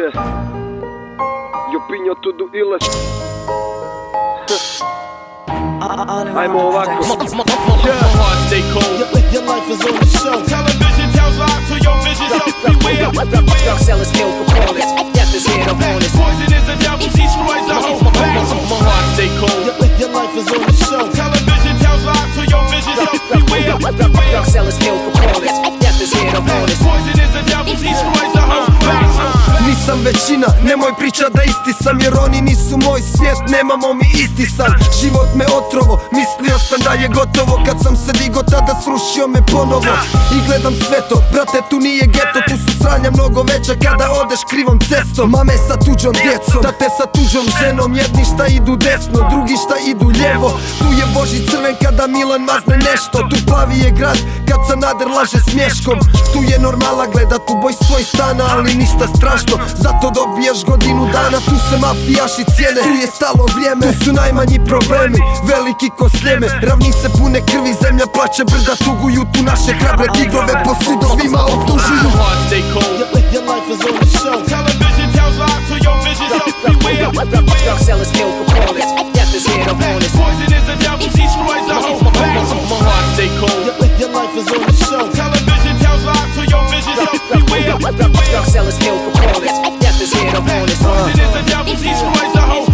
Yeah. Yo pinjo to do iles. Ajmo ovako. Yeah. Stay cold. Your life is on the show. Television tells lies to your vision. So beware. Drug sellers kill components. Death is here to own it. Poison is the devil. Destroys the whole. My heart stay cold. Your life is on the show. Television tells lies to your vision. So beware. Drug sellers kill components. Death is here to own it. Poison is the devil. Destroys the whole. Nisam većina, nemoj pričat da isti sam, jer oni nisu moj svijet, nemamo mi isti san. Život me otrovo, mislio sam da je gotovo, kad sam se digo tada srušio me ponovo. I gledam sve to, brate tu nije geto, tu su sranja mnogo veća kada odeš krivom cestom. Mame sa tuđom djecom, tate sa tuđom ženom, jedni šta idu desno, drugi šta idu ljevo. Tu je Boži crven kada Milan mazne nešto, tu plavi je grad kad Sanader laže smješkom. Tu je normala gledat ubojstvo iz stana, ali ništa strašno, zato dobijaš godinu dana. Tu se mafijaši cijene, tu je stalo vrijeme, tu su najmanji problemi, veliki ko sljeme. Ravnice pune krvi, zemlja plaće, brda tuguju, tu naše hrabre tigrove po sudovima optužuju. Your life is on the show. Television tells lies to your vision. So beware. Drug sellers kill components. Death is here to own it. Poison is the devil. Destroys the whole. My heart stay cold. Your life is on the show. Television tells lies to your vision. So beware. Drug sellers kill components. Death is here to own it. Poison is the devil. Destroys the whole.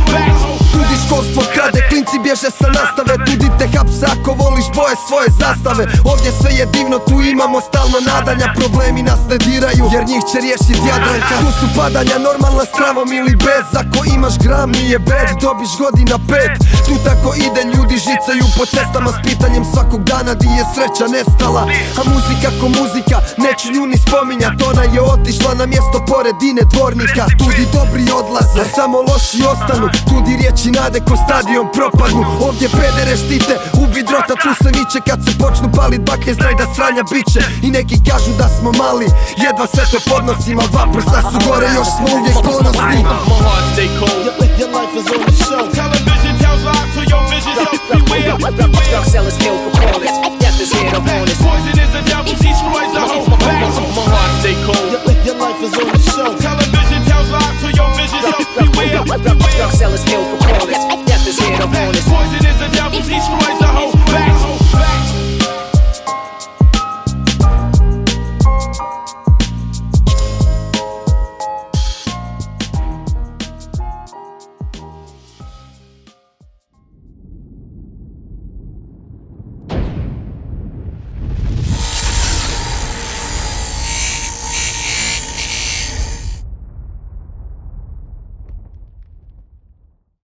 Tudi školstvo krade, klinci bježe sa nastave. Tudi te hapse ako voliš boje svoje zastave. Ovdje sve je divno, tu imamo stalno nadanja. Problemi nas ne diraju, jer njih će riješit Jadranka. Tu su padanja normalna s travom ili bez. Ako imaš gram nije bed, dobiš godina 5. Tu tako ide, ljudi žicaju po cestama s pitanjem svakog dana di je sreća nestala. A muzika ko muzika, neću nju ni spominjat. Ona je otišla na mjesto pored Ine Dvornika. Tudi dobri odlaze, a samo loši ostanu. Tudi riječi nade ko stadion propadnu. Ovdje pedere štite, ubi drota, tu se viče. Kad se počnu palit baklje, znaj da sranja biće. I neki kažu da smo mali, jedva sve to podnosimo. Dva prsta su gore, još smo uvijek ponosni. My heart stay cold. Your life is on the show. Television tells lies to your vision. So beware. Drug sellers kill components. Death is here to own it. Poison is the devil. Destroys the whole. My heart